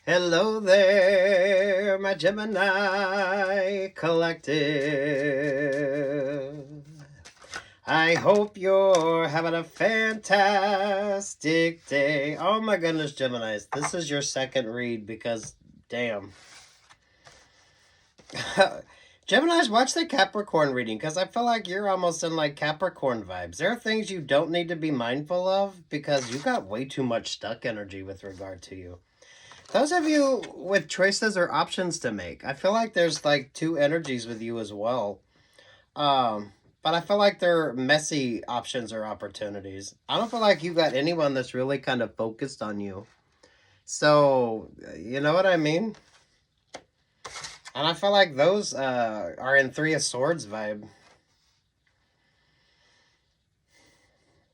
Hello there, my Gemini collective. I hope you're having a fantastic day. Oh my goodness, Geminis, this is your second read because, damn. Geminis, watch the Capricorn reading because I feel like you're almost in like Capricorn vibes. There are things you don't need to be mindful of because you got way too much stuck energy with regard to you. Those of you with choices or options to make, I feel like there's like two energies with you as well. But I feel like they're messy options or opportunities. I don't feel like you got anyone that's really kind of focused on you. So, you know what I mean? And I feel like those are in Three of Swords vibe.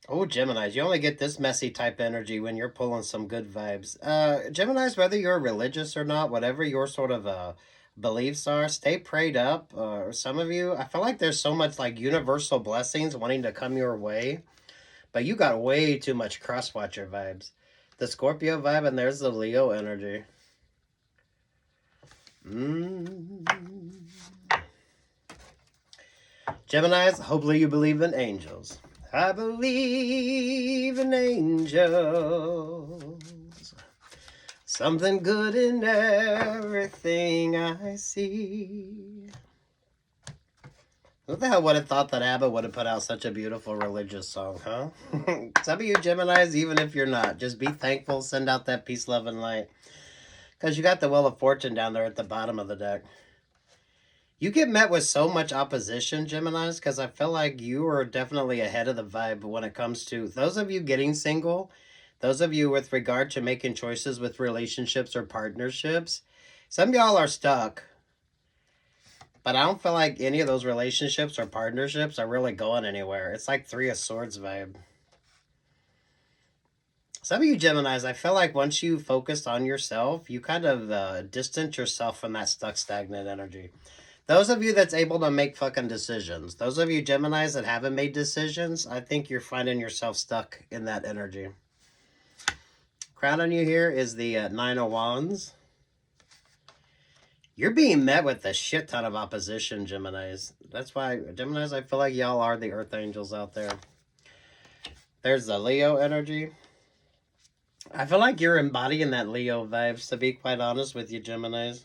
Oh, Geminis, you only get this messy type energy when you're pulling some good vibes. Geminis, whether you're religious or not, whatever your sort of beliefs are, stay prayed up. Some of you, I feel like there's so much like universal blessings wanting to come your way, but you got way too much crosswatcher vibes. The Scorpio vibe, and there's the Leo energy. Geminis, hopefully you believe in angels. I believe in angels. Something good in everything I see. Who the hell would have thought that ABBA would have put out such a beautiful religious song, huh? Some of you Geminis, even if you're not, just be thankful, send out that peace, love, and light. Because you got the Wheel of Fortune down there at the bottom of the deck. You get met with so much opposition, Geminis, because I feel like you are definitely ahead of the vibe when it comes to those of you getting single, those of you with regard to making choices with relationships or partnerships. Some of y'all are stuck, but I don't feel like any of those relationships or partnerships are really going anywhere. It's like Three of Swords vibe. Some of you Geminis, I feel like once you focused on yourself, you kind of distance yourself from that stuck, stagnant energy. Those of you that's able to make fucking decisions, those of you Geminis that haven't made decisions, I think you're finding yourself stuck in that energy. Crown on you here is the Nine of Wands. You're being met with a shit ton of opposition, Geminis. That's why, Geminis, I feel like y'all are the Earth Angels out there. There's the Leo energy. I feel like you're embodying that Leo vibes, to be quite honest with you, Geminis.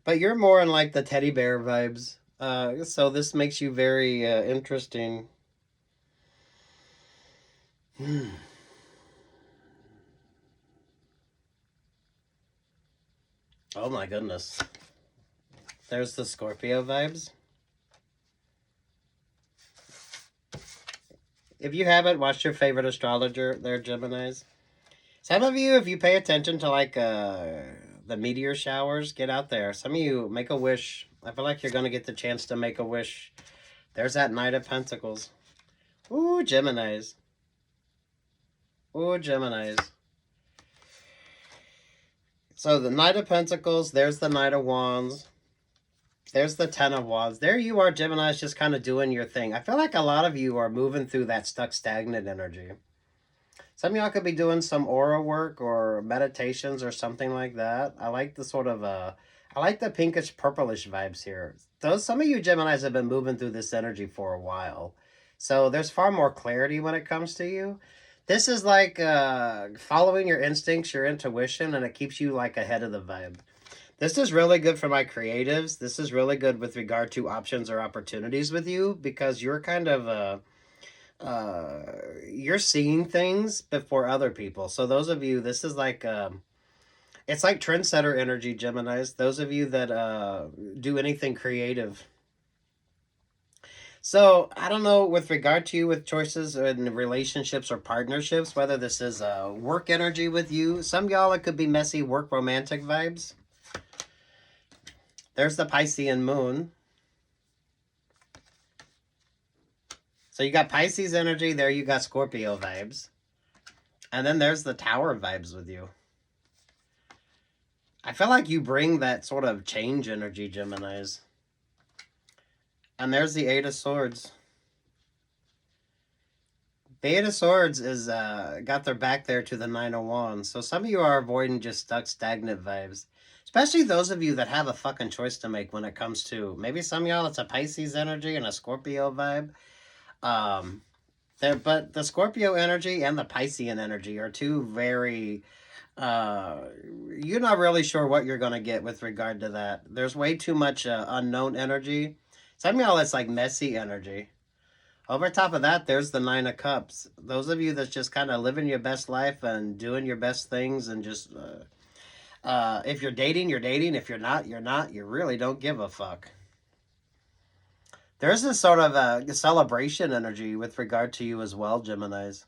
But you're more in like the teddy bear vibes. So this makes you very interesting. Oh my goodness. There's the Scorpio vibes. If you haven't, watch your favorite astrologer there, Geminis. Some of you, if you pay attention to like the meteor showers, get out there. Some of you make a wish. I feel like you're going to get the chance to make a wish. There's that Knight of Pentacles. Ooh, Geminis. Ooh, Geminis. So the Knight of Pentacles, there's the Knight of Wands. There's the Ten of Wands. There you are, Geminis, just kind of doing your thing. I feel like a lot of you are moving through that stuck, stagnant energy. Some of y'all could be doing some aura work or meditations or something like that. I like the sort of, I like the pinkish, purplish vibes here. Some of you Geminis have been moving through this energy for a while. So there's far more clarity when it comes to you. This is like following your instincts, your intuition, and it keeps you like ahead of the vibe. This is really good for my creatives. This is really good with regard to options or opportunities with you because you're kind of you're seeing things before other people. So those of you, this is like it's like trendsetter energy, Geminis. Those of you that do anything creative. So I don't know with regard to you with choices in relationships or partnerships, whether this is work energy with you. Some y'all it could be messy work romantic vibes. There's the Piscean moon. So you got Pisces energy, there you got Scorpio vibes. And then there's the Tower vibes with you. I feel like you bring that sort of change energy, Geminis. And there's the Eight of Swords. The Eight of Swords is got their back there to the Nine of Wands. So some of you are avoiding just stuck, stagnant vibes. Especially those of you that have a fucking choice to make when it comes to... Maybe some of y'all, it's a Pisces energy and a Scorpio vibe. But the Scorpio energy and the Piscean energy are two very... you're not really sure what you're going to get with regard to that. There's way too much unknown energy. Some of y'all, it's like messy energy. Over top of that, there's the Nine of Cups. Those of you that's just kind of living your best life and doing your best things and just... if you're dating, you're dating. If you're not, you're not. You really don't give a fuck. There's this sort of a celebration energy with regard to you as well, Geminis.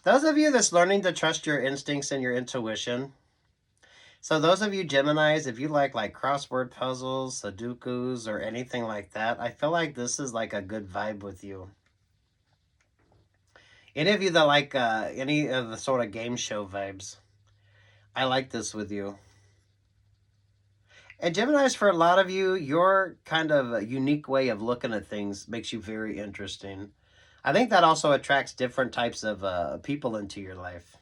Those of you that's learning to trust your instincts and your intuition. So those of you Geminis, if you like crossword puzzles, Sudokus, or anything like that, I feel like this is like a good vibe with you. Any of you that like any of the sort of game show vibes, I like this with you. And Geminis, for a lot of you, your kind of unique way of looking at things makes you very interesting. I think that also attracts different types of people into your life.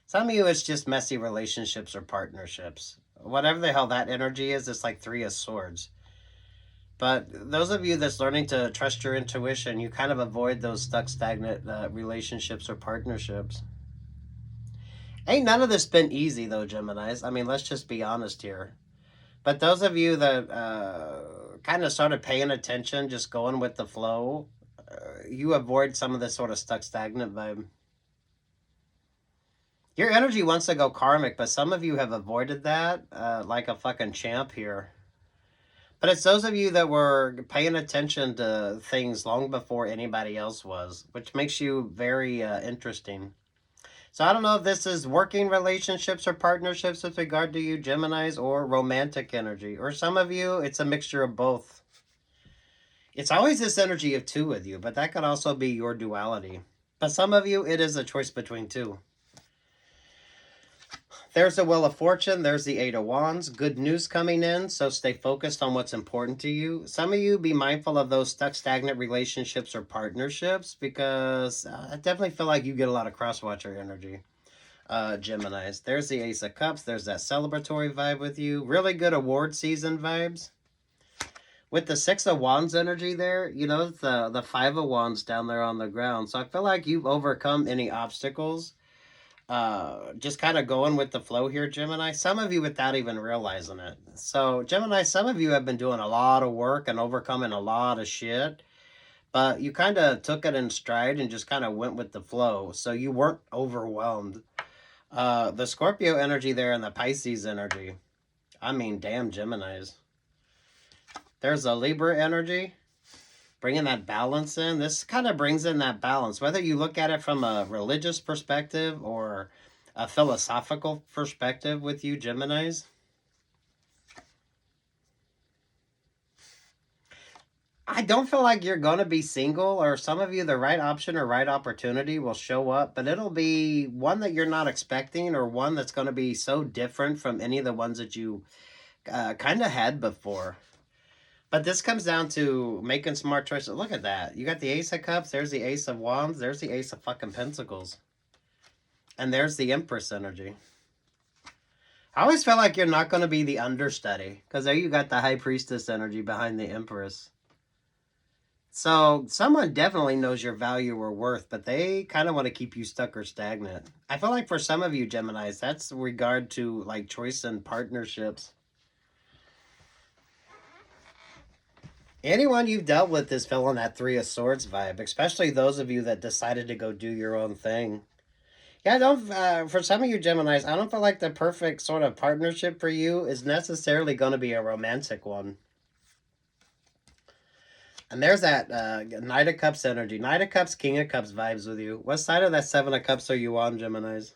Some of you, it's just messy relationships or partnerships. Whatever the hell that energy is, it's like Three of Swords. But those of you that's learning to trust your intuition, you kind of avoid those stuck, stagnant relationships or partnerships. Ain't none of this been easy, though, Geminis. I mean, let's just be honest here. But those of you that kind of started paying attention, just going with the flow, you avoid some of this sort of stuck, stagnant vibe. Your energy wants to go karmic, but some of you have avoided that like a fucking champ here. But it's those of you that were paying attention to things long before anybody else was, which makes you very interesting. So I don't know if this is working relationships or partnerships with regard to you, Geminis, or romantic energy. Or some of you, it's a mixture of both. It's always this energy of two with you, but that could also be your duality. But some of you, it is a choice between two. There's the Wheel of Fortune. There's the Eight of Wands. Good news coming in, so stay focused on what's important to you. Some of you, be mindful of those stuck, stagnant relationships or partnerships, because I definitely feel like you get a lot of cross-watcher energy, Geminis. There's the Ace of Cups. There's that celebratory vibe with you. Really good award season vibes. With the Six of Wands energy there, you know, the Five of Wands down there on the ground. So I feel like you've overcome any obstacles. Just kind of going with the flow here, Gemini. Some of you without even realizing it. So, Gemini, some of you have been doing a lot of work and overcoming a lot of shit. But you kind of took it in stride and just kind of went with the flow. So you weren't overwhelmed. The Scorpio energy there and the Pisces energy. I mean, damn Geminis. There's a Libra energy. Bringing that balance in. This kind of brings in that balance. Whether you look at it from a religious perspective or a philosophical perspective with you, Geminis. I don't feel like you're going to be single, or some of you, the right option or right opportunity will show up, but it'll be one that you're not expecting or one that's going to be so different from any of the ones that you kind of had before. But this comes down to making smart choices. Look at that. You got the Ace of Cups. There's the Ace of Wands. There's the Ace of fucking Pentacles. And there's the Empress energy. I always feel like you're not going to be the understudy. Because there you got the High Priestess energy behind the Empress. So someone definitely knows your value or worth. But they kind of want to keep you stuck or stagnant. I feel like for some of you Geminis, that's regard to like choice and partnerships. Anyone you've dealt with is feeling that Three of Swords vibe, especially those of you that decided to go do your own thing. Yeah, don't. For some of you Geminis, I don't feel like the perfect sort of partnership for you is necessarily going to be a romantic one. And there's that Knight of Cups energy. Knight of Cups, King of Cups vibes with you. What side of that Seven of Cups are you on, Geminis?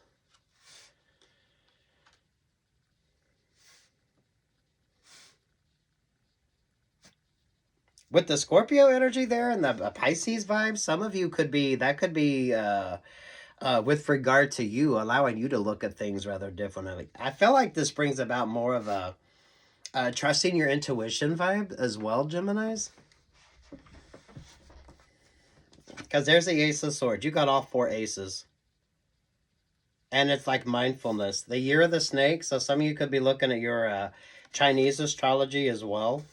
With the Scorpio energy there and the Pisces vibes, some of you could be, that could be with regard to you, allowing you to look at things rather differently. I feel like this brings about more of a trusting your intuition vibe as well, Geminis. Because there's the Ace of Swords. You got all 4 aces. And it's like mindfulness. The year of the snake. So some of you could be looking at your Chinese astrology as well.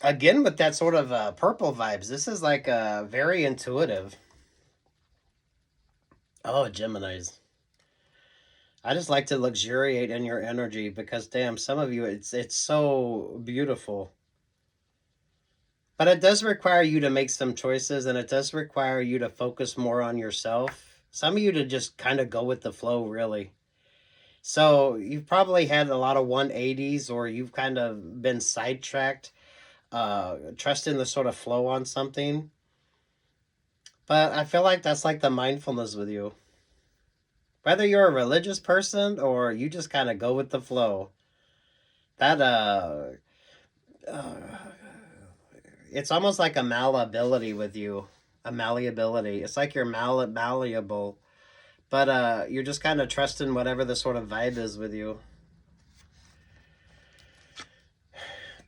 Again, with that sort of purple vibes. This is like very intuitive. Oh, Geminis. I just like to luxuriate in your energy because, damn, some of you, it's so beautiful. But it does require you to make some choices, and it does require you to focus more on yourself. Some of you to just kind of go with the flow, really. So you've probably had a lot of 180s, or you've kind of been sidetracked, trusting the sort of flow on something. But I feel like that's like the mindfulness with you. Whether you're a religious person or you just kind of go with the flow. That, uh, it's almost like a malleability with you. A malleability. It's like you're malleable. But you're just kind of trusting whatever the sort of vibe is with you.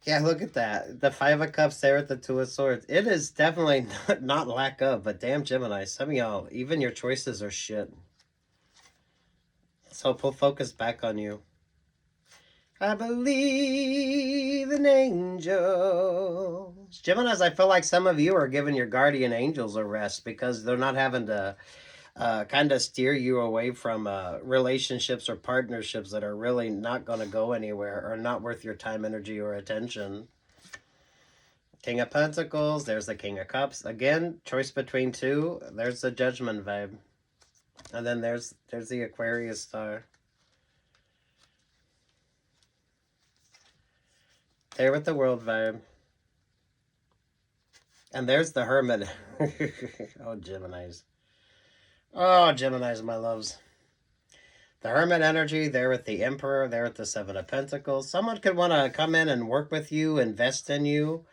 Yeah, look at that. The 5 of Cups there with the 2 of Swords. It is definitely not lack of, but damn Gemini. Some of y'all, even your choices are shit. So pull focus back on you. I believe in angels. Geminis, I feel like some of you are giving your guardian angels a rest because they're not having to kind of steer you away from relationships or partnerships that are really not going to go anywhere or not worth your time, energy, or attention. King of Pentacles, there's the King of Cups. Again, choice between 2. There's the Judgment vibe. And then there's the Aquarius star. There with the World vibe. And there's the Hermit. Oh, Geminis. Oh, Geminis, my loves. The Hermit energy, there with the Emperor, there with the 7 of Pentacles. Someone could want to come in and work with you, invest in you.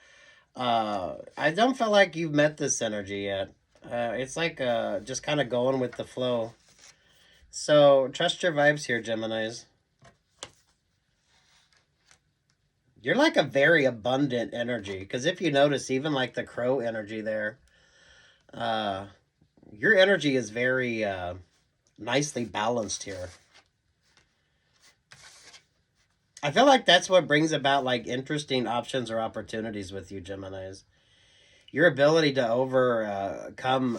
I don't feel like you've met this energy yet. It's like just kind of going with the flow. So trust your vibes here, Geminis. You're like a very abundant energy. Because if you notice, even like the Crow energy there, your energy is very nicely balanced here. I feel like that's what brings about like interesting options or opportunities with you, Geminis. Your ability to overcome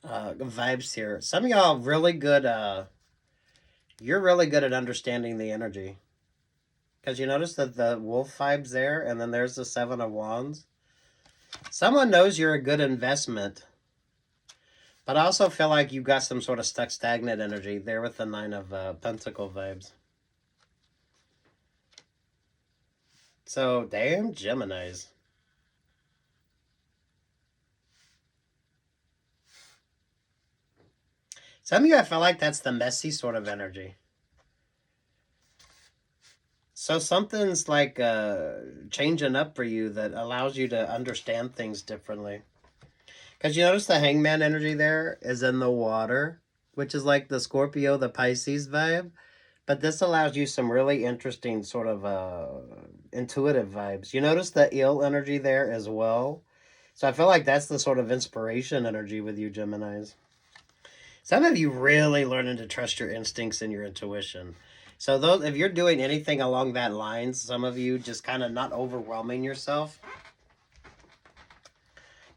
vibes here. Some of y'all really good. You're really good at understanding the energy. Because you notice that the wolf vibe's there, and then there's the 7 of Wands. Someone knows you're a good investment. But I also feel like you've got some sort of stuck stagnant energy there with the 9 of Pentacle vibes. So, damn Geminis. Some of you, I feel like that's the messy sort of energy. So something's like changing up for you that allows you to understand things differently. Because you notice the Hangman energy there is in the water, which is like the Scorpio, the Pisces vibe. But this allows you some really interesting sort of intuitive vibes. You notice the Eel energy there as well. So I feel like that's the sort of inspiration energy with you, Geminis. Some of you really learning to trust your instincts and your intuition. So those, if you're doing anything along that lines, some of you just kind of not overwhelming yourself.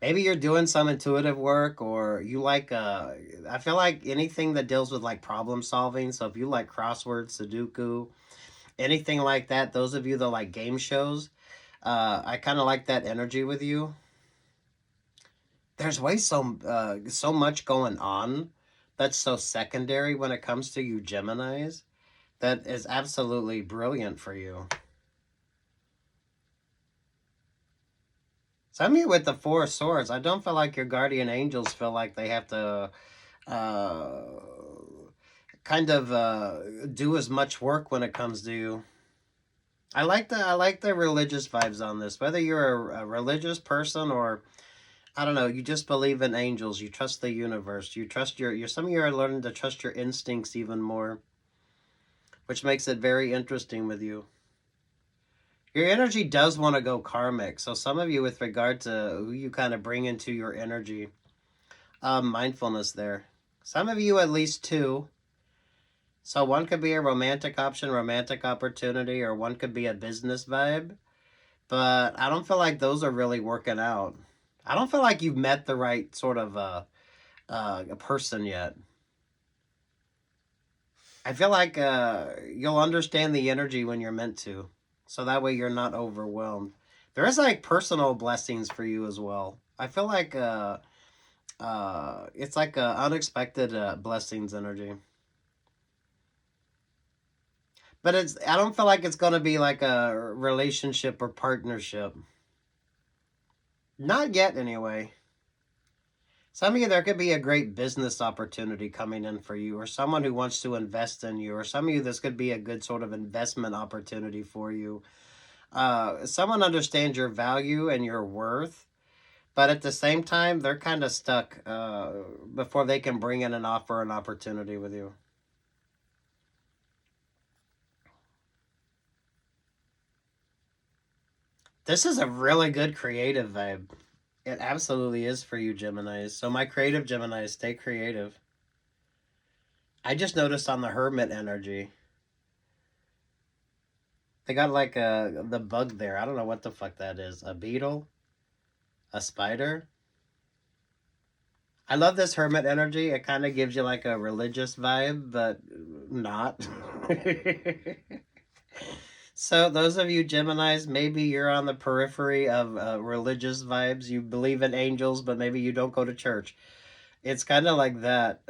Maybe you're doing some intuitive work, or you like, I feel like anything that deals with like problem solving. So if you like crosswords, Sudoku, anything like that, those of you that like game shows, I kind of like that energy with you. There's way so much going on that's so secondary when it comes to you Geminis. That is absolutely brilliant for you. Some of you with the 4 of Swords, I don't feel like your guardian angels feel like they have to kind of do as much work when it comes to you. I like the religious vibes on this. Whether you're a religious person or I don't know, you just believe in angels, you trust the universe, you trust your some of you are learning to trust your instincts even more, which makes it very interesting with you. Your energy does want to go karmic. So some of you, with regard to who you kind of bring into your energy, mindfulness there. Some of you, at least two. So one could be a romantic option, romantic opportunity, or one could be a business vibe. But I don't feel like those are really working out. I don't feel like you've met the right sort of a person yet. I feel like you'll understand the energy when you're meant to. So that way you're not overwhelmed. There is like personal blessings for you as well. I feel like it's like unexpected blessings energy. But I don't feel like it's going to be like a relationship or partnership. Not yet, anyway. Some of you, there could be a great business opportunity coming in for you, or someone who wants to invest in you, or some of you, this could be a good sort of investment opportunity for you. Someone understands your value and your worth, but at the same time, they're kind of stuck before they can bring in an offer, an opportunity with you. This is a really good creative vibe. It absolutely is for you, Geminis. So my creative Geminis, stay creative. I just noticed on the Hermit energy, they got like the bug there. I don't know what the fuck that is. A beetle? A spider? I love this Hermit energy. It kind of gives you like a religious vibe, but not. So those of you Geminis, maybe you're on the periphery of religious vibes. You believe in angels, but maybe you don't go to church. It's kind of like that.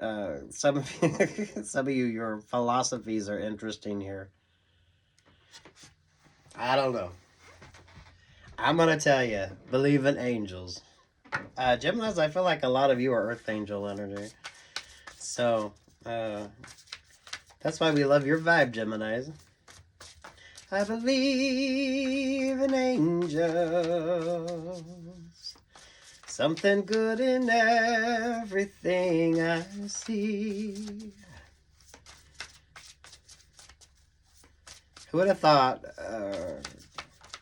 Some of you, some of you, your philosophies are interesting here. I don't know. I'm gonna tell you, believe in angels. Geminis, I feel like a lot of you are Earth Angel energy. So, that's why we love your vibe, Geminis. I believe in angels. Something good in everything I see. Who would have thought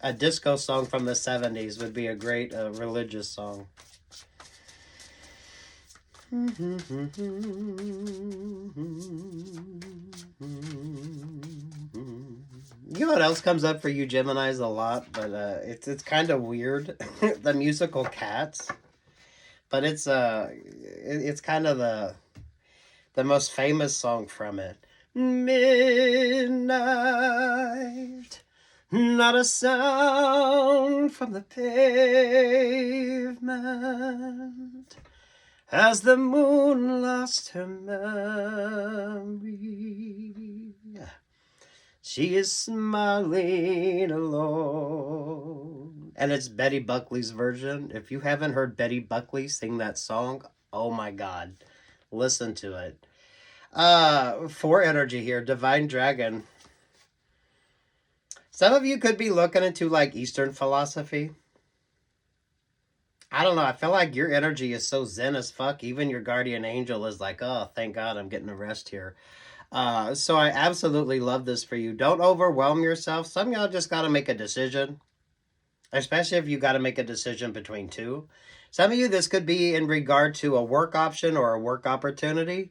a disco song from the 70s would be a great religious song? You know what else comes up for you Geminis a lot, but it's kind of weird. The musical Cats, but it's kind of the most famous song from it. Midnight, not a sound from the pavement, as the moon lost her memory, she is smiling alone. And it's Betty Buckley's version. If you haven't heard Betty Buckley sing that song, oh my God, listen to it. For energy here, Divine Dragon. Some of you could be looking into like Eastern philosophy. I don't know. I feel like your energy is so zen as fuck. Even your guardian angel is like, oh, thank God I'm getting a rest here. So I absolutely love this for you. Don't overwhelm yourself. Some of y'all just got to make a decision, especially if you got to make a decision between two. Some of you, this could be in regard to a work option or a work opportunity.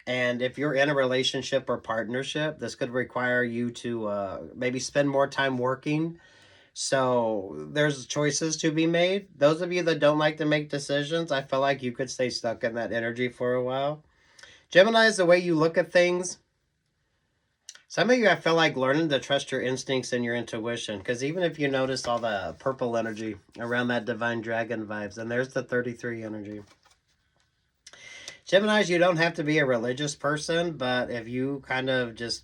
And if you're in a relationship or partnership, this could require you to maybe spend more time working. So there's choices to be made. Those of you that don't like to make decisions, I feel like you could stay stuck in that energy for a while. Gemini is the way you look at things. Some of you, I feel like learning to trust your instincts and your intuition. Because even if you notice all the purple energy around that Divine Dragon vibes, and there's the 33 energy. Geminis, you don't have to be a religious person, but if you kind of just,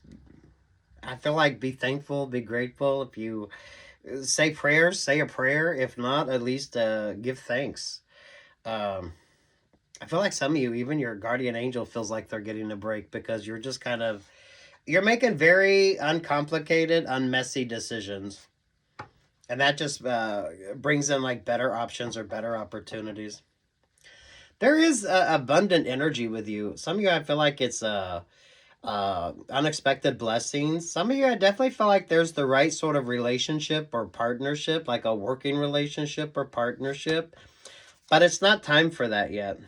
I feel like be thankful, be grateful. If you say prayers, say a prayer. If not, at least give thanks. I feel like some of you, even your guardian angel feels like they're getting a break because you're just kind of, you're making very uncomplicated, unmessy decisions. And that just brings in like better options or better opportunities. There is abundant energy with you. Some of you, I feel like it's unexpected blessings. Some of you, I definitely feel like there's the right sort of relationship or partnership, like a working relationship or partnership, but it's not time for that yet.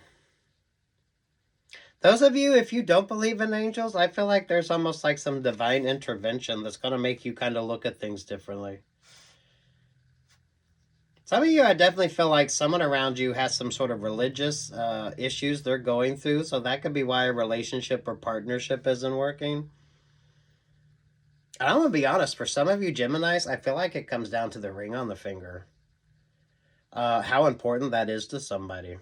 Those of you, if you don't believe in angels, I feel like there's almost like some divine intervention that's going to make you kind of look at things differently. Some of you, I definitely feel like someone around you has some sort of religious issues they're going through, so that could be why a relationship or partnership isn't working. And I'm going to be honest, for some of you Geminis, I feel like it comes down to the ring on the finger. How important that is to somebody.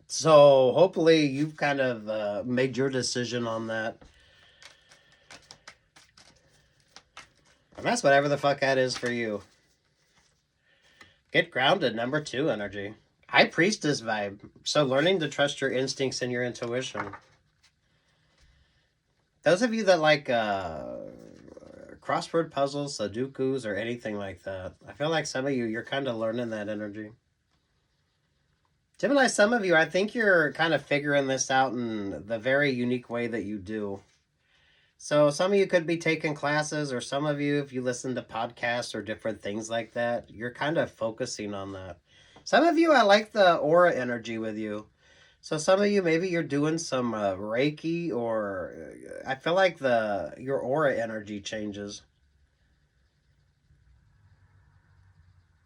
So hopefully you've kind of made your decision on that. And that's whatever the fuck that is for you. Get grounded, number 2 energy. High Priestess vibe. So learning to trust your instincts and your intuition. Those of you that like crossword puzzles, Sudokus, or anything like that, I feel like some of you, you're kind of learning that energy. Gemini, some of you, I think you're kind of figuring this out in the very unique way that you do. So some of you could be taking classes, or some of you, if you listen to podcasts or different things like that, you're kind of focusing on that. Some of you, I like the aura energy with you. So some of you, maybe you're doing some Reiki, or I feel like your aura energy changes.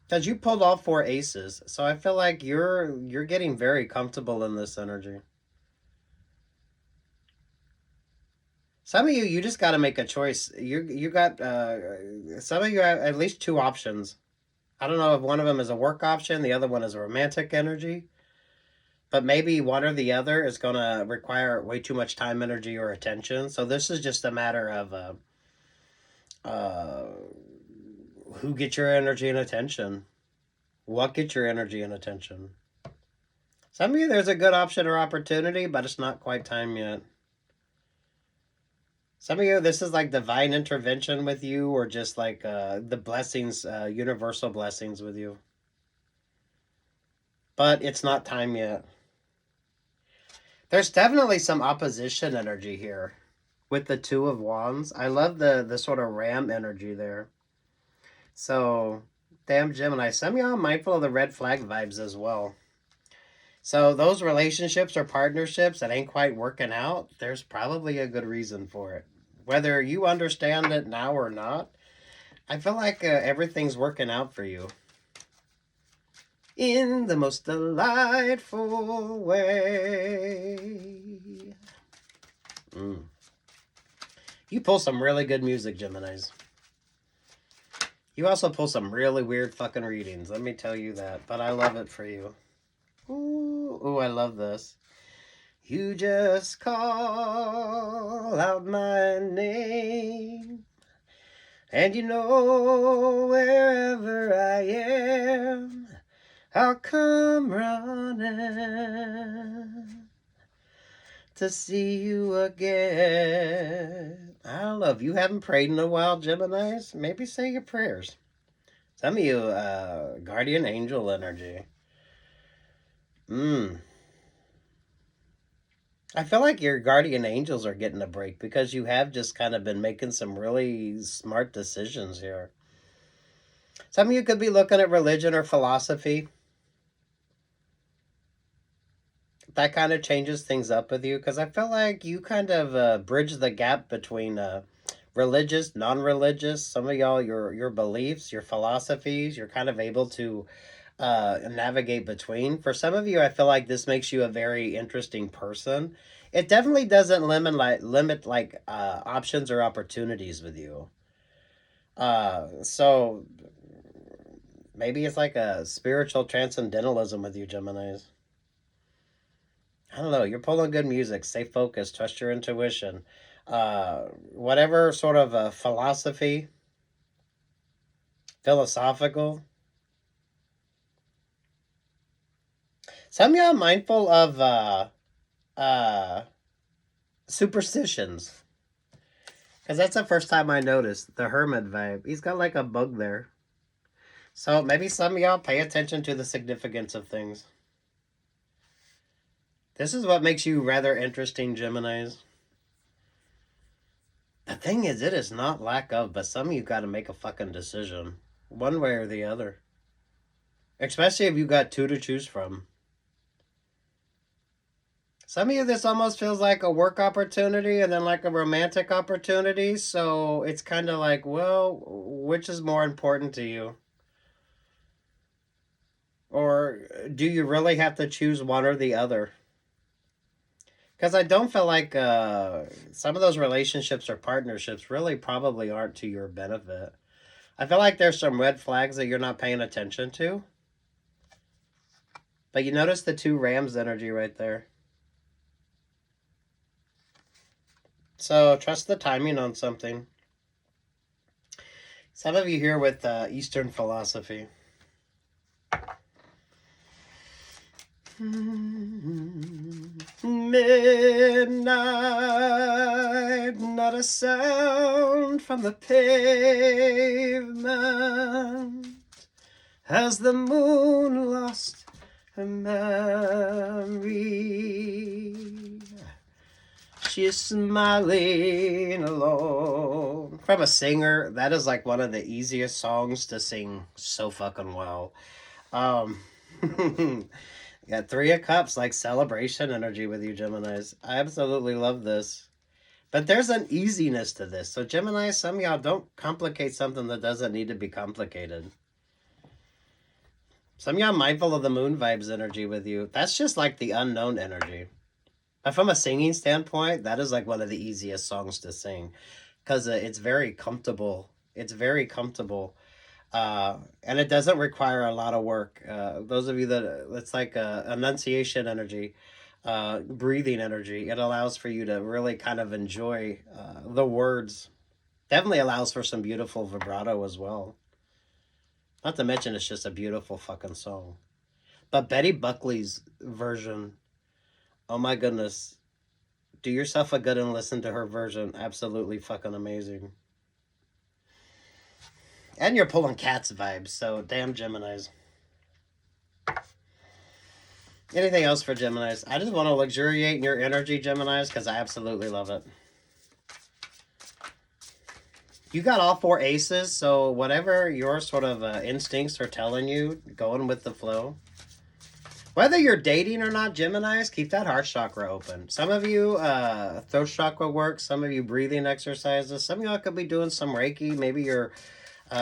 Because you pulled all 4 aces, so I feel like you're getting very comfortable in this energy. Some of you, you just got to make a choice. You got some of you have at least 2 options. I don't know if one of them is a work option, the other one is a romantic energy, but maybe one or the other is going to require way too much time, energy, or attention. So this is just a matter of who gets your energy and attention. What gets your energy and attention? Some of you, there's a good option or opportunity, but it's not quite time yet. Some of you, this is like divine intervention with you, or just like the blessings, universal blessings with you. But it's not time yet. There's definitely some opposition energy here with the 2 of Wands. I love the sort of ram energy there. So, damn Gemini, some of y'all are mindful of the red flag vibes as well. So those relationships or partnerships that ain't quite working out, there's probably a good reason for it. Whether you understand it now or not, I feel like everything's working out for you. In the most delightful way. You pull some really good music, Geminis. You also pull some really weird fucking readings, let me tell you that. But I love it for you. Ooh, I love this. You just call out my name, and you know wherever I am, I'll come running to see you again. I don't know, if you haven't prayed in a while, Geminis, maybe say your prayers. Some of you, guardian angel energy. I feel like your guardian angels are getting a break because you have just kind of been making some really smart decisions here. Some of you could be looking at religion or philosophy. That kind of changes things up with you, because I feel like you kind of bridge the gap between religious, non-religious. Some of y'all, your beliefs, your philosophies, you're kind of able to navigate between. For some of you, I feel like this makes you a very interesting person. It definitely doesn't limit options or opportunities with you. So maybe it's like a spiritual transcendentalism with you, Geminis. I don't know. You're pulling good music. Stay focused. Trust your intuition. Whatever sort of philosophy, philosophical. Some of y'all mindful of superstitions. Because that's the first time I noticed the hermit vibe. He's got like a bug there. So maybe some of y'all pay attention to the significance of things. This is what makes you rather interesting, Geminis. The thing is, it is not lack of, but some of you got to make a fucking decision. One way or the other. Especially if you got two to choose from. Some of you, this almost feels like a work opportunity and then like a romantic opportunity. So it's kind of like, well, which is more important to you? Or do you really have to choose one or the other? Because I don't feel like some of those relationships or partnerships really probably aren't to your benefit. I feel like there's some red flags that you're not paying attention to. But you notice the two Rams energy right there. So trust the timing on something. Some of you here with Eastern philosophy. Midnight, not a sound from the pavement. Has the moon lost her memory? She is smiling alone. From a singer, that is like one of the easiest songs to sing so fucking well. Got Three of Cups, like celebration energy with you, Geminis. I absolutely love this. But there's an easiness to this. So Gemini, some of y'all don't complicate something that doesn't need to be complicated. Some of y'all mindful of the moon vibes energy with you. That's just like the unknown energy. But from a singing standpoint, that is like one of the easiest songs to sing. Because it's very comfortable. It's very comfortable. And it doesn't require a lot of work. Those of you that, it's like enunciation energy, breathing energy. It allows for you to really kind of enjoy the words. Definitely allows for some beautiful vibrato as well. Not to mention it's just a beautiful fucking song. But Betty Buckley's version, oh my goodness. Do yourself a good and listen to her version. Absolutely fucking amazing. And you're pulling Cats vibes, so damn Geminis. Anything else for Geminis? I just want to luxuriate in your energy, Geminis, because I absolutely love it. You got all four aces, so whatever your sort of instincts are telling you, going with the flow. Whether you're dating or not, Geminis, keep that heart chakra open. Some of you, throat chakra work. Some of you, breathing exercises. Some of y'all could be doing some Reiki. Maybe you're...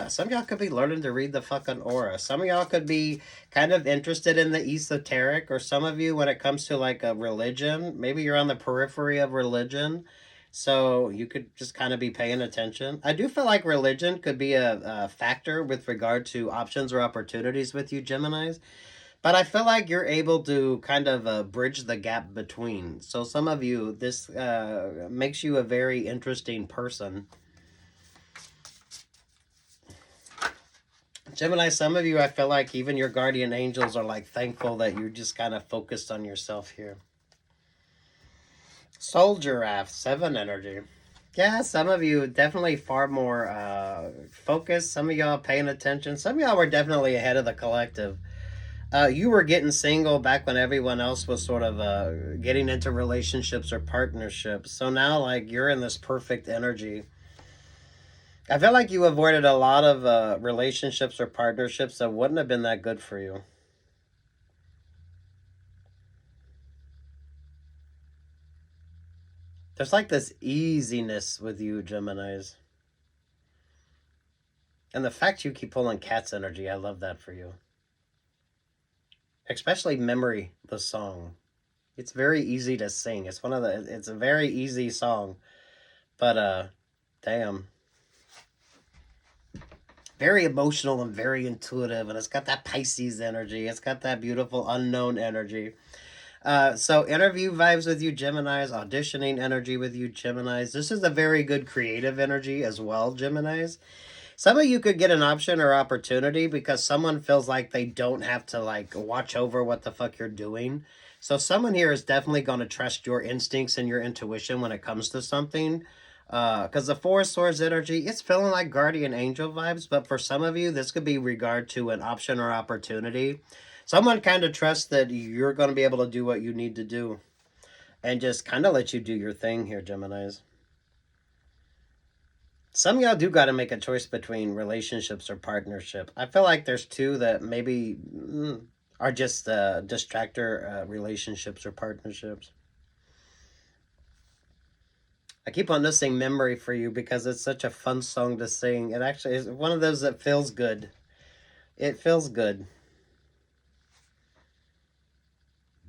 some of y'all could be learning to read the fucking aura. Some of y'all could be kind of interested in the esoteric, or some of you, when it comes to like a religion, maybe you're on the periphery of religion, so you could just kind of be paying attention. I do feel like religion could be a factor with regard to options or opportunities with you, Geminis, but I feel like you're able to kind of bridge the gap between. So some of you, this makes you a very interesting person. Gemini, some of you, I feel like even your guardian angels are like thankful that you're just kind of focused on yourself here. Soul Giraffe, 7 energy. Yeah, some of you definitely far more focused. Some of y'all paying attention. Some of y'all were definitely ahead of the collective. You were getting single back when everyone else was sort of getting into relationships or partnerships. So now, like, you're in this perfect energy. I feel like you avoided a lot of relationships or partnerships that wouldn't have been that good for you. There's like this easiness with you, Geminis. And the fact you keep pulling Cat's energy, I love that for you. Especially Memory, the song. It's very easy to sing. It's a very easy song. But, damn. Very emotional and very intuitive, and it's got that Pisces energy. It's got that beautiful unknown energy. So interview vibes with you, Geminis. Auditioning energy with you, Geminis. This is a very good creative energy as well, Geminis. Some of you could get an option or opportunity because someone feels like they don't have to like watch over what the fuck you're doing. So someone here is definitely going to trust your instincts and your intuition when it comes to something. Because the Four of Swords energy, it's feeling like guardian angel vibes, but for some of you, this could be regard to an option or opportunity. Someone kind of trusts that you're going to be able to do what you need to do. and just kind of let you do your thing here, Geminis. Some of y'all do got to make a choice between relationships or partnership. I feel like there's two that maybe are just distractor relationships or partnerships. I keep on listening Memory for you because it's such a fun song to sing. It actually is one of those that feels good. It feels good.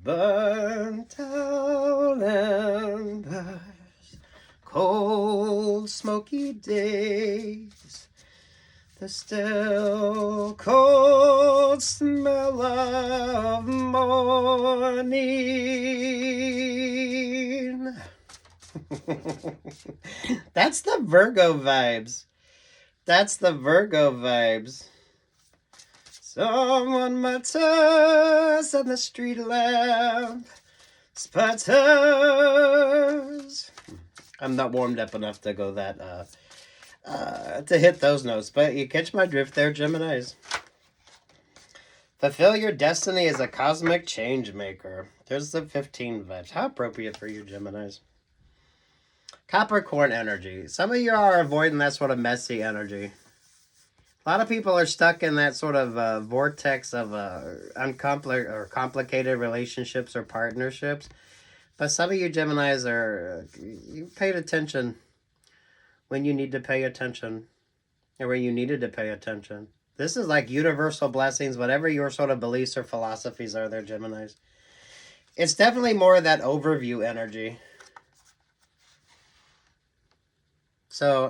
Burnt out embers, cold smoky days, the still cold smell of morning. That's the Virgo vibes. That's the Virgo vibes. Someone mutters and the street lamp sputters. I'm not warmed up enough to go that, to hit those notes, but you catch my drift there, Geminis. Fulfill your destiny as a cosmic change maker. There's the 15 vibes. How appropriate for you, Geminis. Capricorn energy. Some of you are avoiding that sort of messy energy. A lot of people are stuck in that sort of vortex of complicated relationships or partnerships. But some of you Geminis you paid attention when you need to pay attention, or when you needed to pay attention. This is like universal blessings, whatever your sort of beliefs or philosophies are there, Geminis. It's definitely more of that overview energy. So,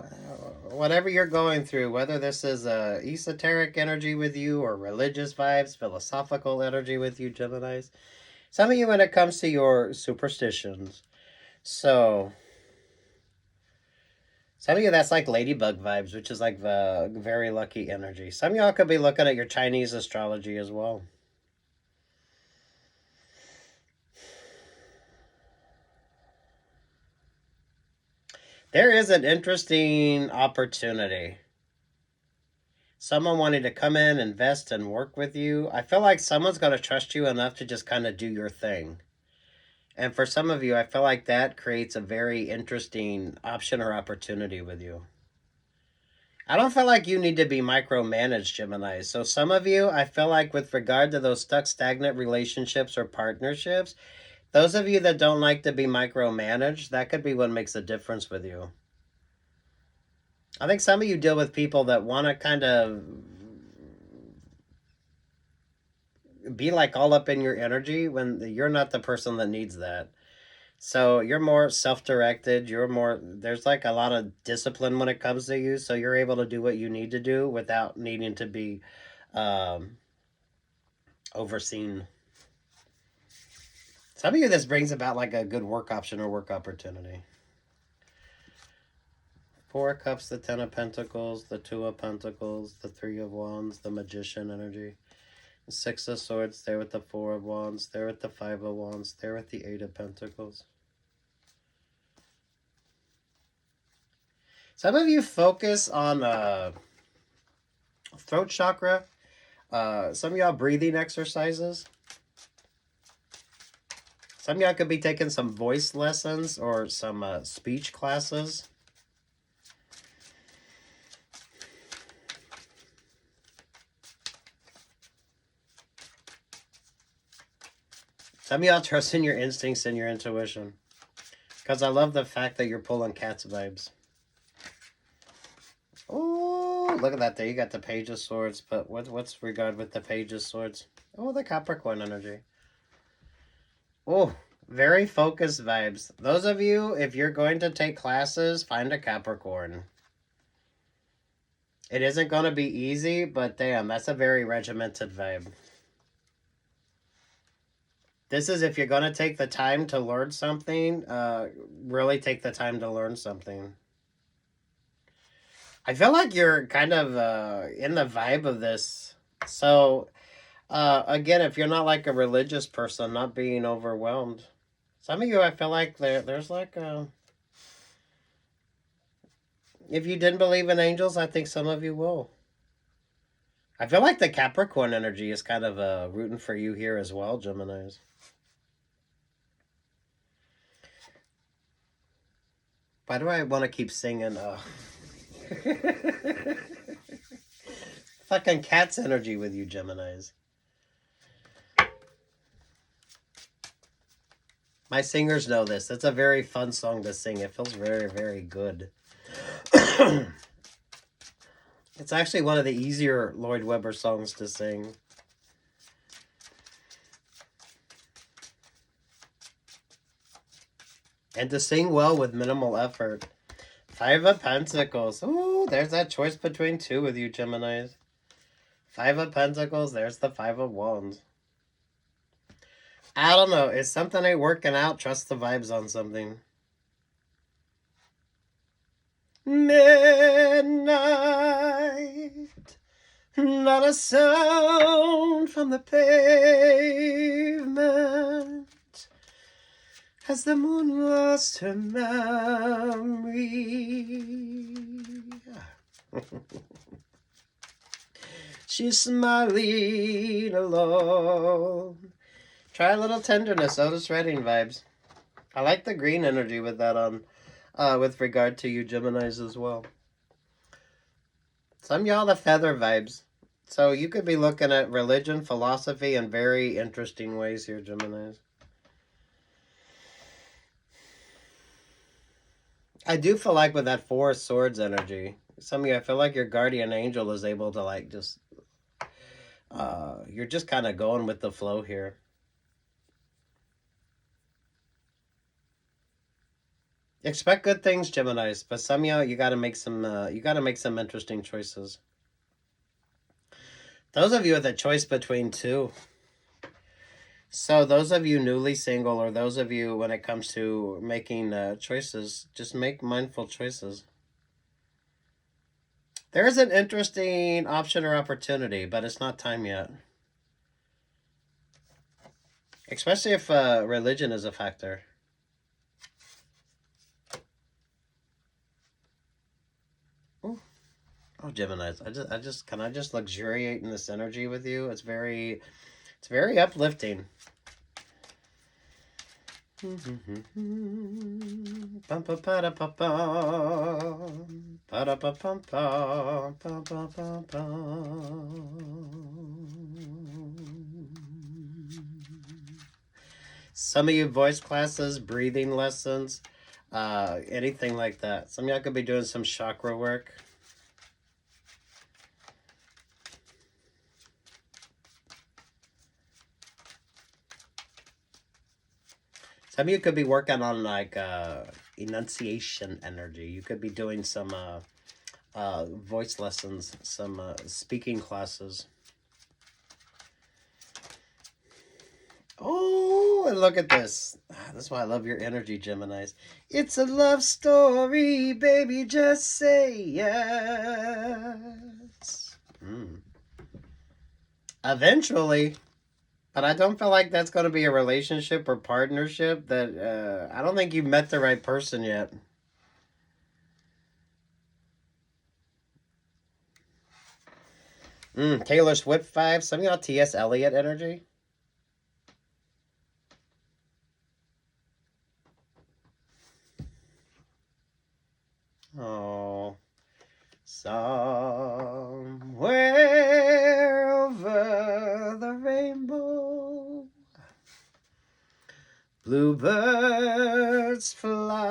whatever you're going through, whether this is esoteric energy with you or religious vibes, philosophical energy with you, Geminis. Some of you when it comes to your superstitions. So, some of you that's like ladybug vibes, which is like the very lucky energy. Some of y'all could be looking at your Chinese astrology as well. There is an interesting opportunity. Someone wanting to come in, invest, and work with you. I feel like someone's going to trust you enough to just kind of do your thing. And for some of you, I feel like that creates a very interesting option or opportunity with you. I don't feel like you need to be micromanaged, Gemini. So some of you, I feel like with regard to those stuck, stagnant relationships or partnerships, those of you that don't like to be micromanaged, that could be what makes a difference with you. I think some of you deal with people that want to kind of be like all up in your energy when you're not the person that needs that. So you're more self-directed. There's like a lot of discipline when it comes to you. So you're able to do what you need to do without needing to be overseen. Some of you, this brings about like a good work option or work opportunity. 4 of Cups, the 10 of Pentacles, the 2 of Pentacles, the 3 of Wands, the Magician energy. 6 of Swords, there with the 4 of Wands, there with the 5 of Wands, there with the 8 of Pentacles. Some of you focus on throat chakra. Some of y'all breathing exercises. Some of y'all could be taking some voice lessons or some speech classes. Some of y'all trust in your instincts and your intuition. Because I love the fact that you're pulling cat's vibes. Oh, look at that there. You got the Page of Swords. But what's regard with the Page of Swords? Oh, the Capricorn energy. Oh, very focused vibes. Those of you, if you're going to take classes, find a Capricorn. It isn't going to be easy, but damn, that's a very regimented vibe. This is if you're going to take the time to learn something, really take the time to learn something. I feel like you're kind of in the vibe of this. So, again, if you're not like a religious person, not being overwhelmed. Some of you, I feel like there's like a... If you didn't believe in angels, I think some of you will. I feel like the Capricorn energy is kind of rooting for you here as well, Geminis. Why do I want to keep singing? Fucking cat's energy with you, Geminis. My singers know this. It's a very fun song to sing. It feels very, very good. It's actually one of the easier Lloyd Webber songs to sing. And to sing well with minimal effort. 5 of Pentacles. Ooh, there's that choice between 2 with you, Geminis. 5 of Pentacles. There's the 5 of Wands. I don't know. If something ain't working out, trust the vibes on something. Midnight. Not a sound from the pavement. Has the moon lost her memory? She's smiling alone. Try a little tenderness, Otis Redding vibes. I like the green energy with that on, with regard to you Geminis as well. Some y'all the feather vibes. So you could be looking at religion, philosophy in very interesting ways here, Geminis. I do feel like with that 4 of Swords energy, some of you, I feel like your guardian angel is able to like just, you're just kind of going with the flow here. Expect good things, Geminis, but some of y'all, you got to make some interesting choices. Those of you with a choice between 2. So those of you newly single, or those of you when it comes to making choices, just make mindful choices. There is an interesting option or opportunity, but it's not time yet. Especially if religion is a factor. Ooh. Oh, Geminis, can I just luxuriate in this energy with you? It's very uplifting. Some of you voice classes, breathing lessons, anything like that. Some of y'all could be doing some chakra work. Some of you could be working on like enunciation energy. You could be doing some voice lessons, some speaking classes. Oh, and look at this. That's why I love your energy, Geminis. It's a love story, baby. Just say yes. Eventually. But I don't feel like that's going to be a relationship or partnership that, I don't think you've met the right person yet. Taylor Swift vibes. Some of y'all T.S. Eliot energy. Oh. Somewhere over the rainbow, bluebirds fly,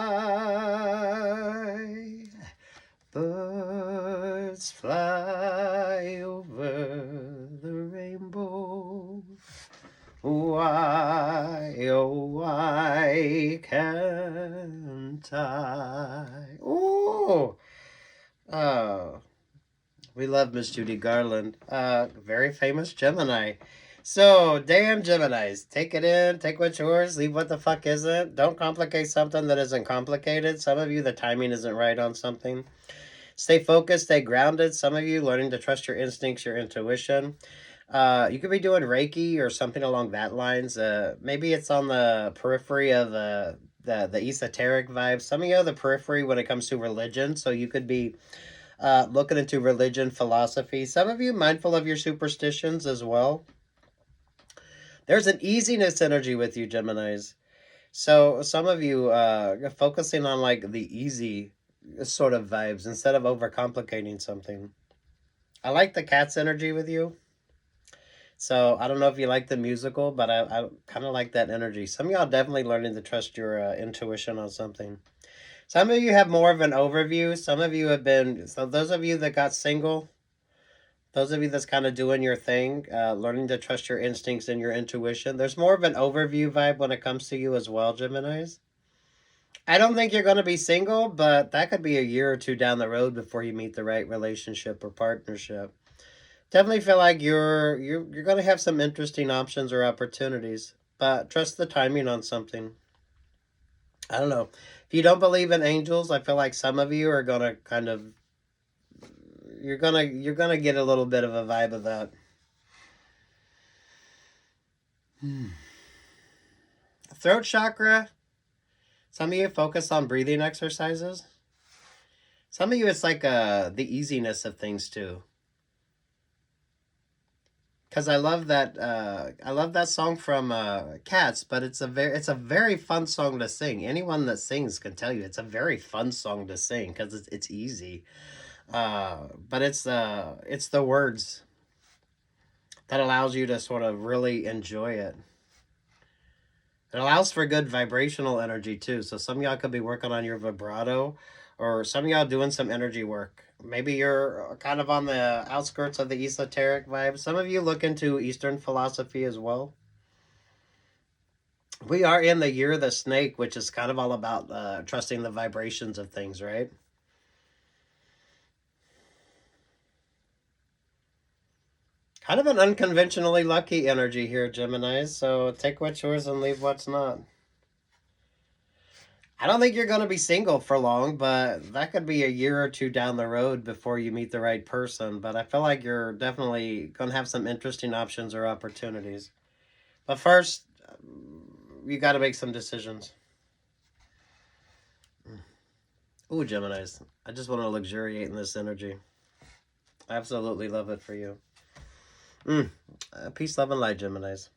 birds fly over the rainbow. Why, oh, why can't I? Ooh! Oh, we love Miss Judy Garland. Very famous Gemini. So, damn Geminis. Take it in, take what's yours, leave what the fuck isn't. Don't complicate something that isn't complicated. Some of you, the timing isn't right on something. Stay focused, stay grounded. Some of you, learning to trust your instincts, your intuition. You could be doing Reiki or something along that lines. Maybe it's on the periphery of the esoteric vibe. Some of you are the periphery when it comes to religion. So you could be looking into religion, philosophy. Some of you mindful of your superstitions as well. There's an easiness energy with you, Geminis. So some of you focusing on like the easy sort of vibes instead of overcomplicating something. I like the cat's energy with you. So I don't know if you like the musical, but I kind of like that energy. Some of y'all definitely learning to trust your intuition on something. Some of you have more of an overview. Some of you have been, so those of you that got single, those of you that's kind of doing your thing, learning to trust your instincts and your intuition. There's more of an overview vibe when it comes to you as well, Geminis. I don't think you're going to be single, but that could be a year or two down the road before you meet the right relationship or partnership. Definitely feel like you're going to have some interesting options or opportunities, but trust the timing on something. I don't know. If you don't believe in angels, I feel like some of you are going to kind of you're gonna get a little bit of a vibe of that. Throat chakra. Some of you focus on breathing exercises. Some of you it's like the easiness of things too. Because I love that song from Cats, but it's a very fun song to sing. Anyone that sings can tell you it's a very fun song to sing because it's easy. But it's the words that allows you to sort of really enjoy it. It allows for good vibrational energy too. So some of y'all could be working on your vibrato, or some of y'all doing some energy work. Maybe you're kind of on the outskirts of the esoteric vibe. Some of you look into Eastern philosophy as well. We are in the year of the snake, which is kind of all about trusting the vibrations of things, right? Kind of an unconventionally lucky energy here, Geminis. So take what's yours and leave what's not. I don't think you're going to be single for long, but that could be a year or two down the road before you meet the right person. But I feel like you're definitely going to have some interesting options or opportunities. But first, you got to make some decisions. Ooh, Geminis. I just want to luxuriate in this energy. I absolutely love it for you. Peace, love, and light, Geminis.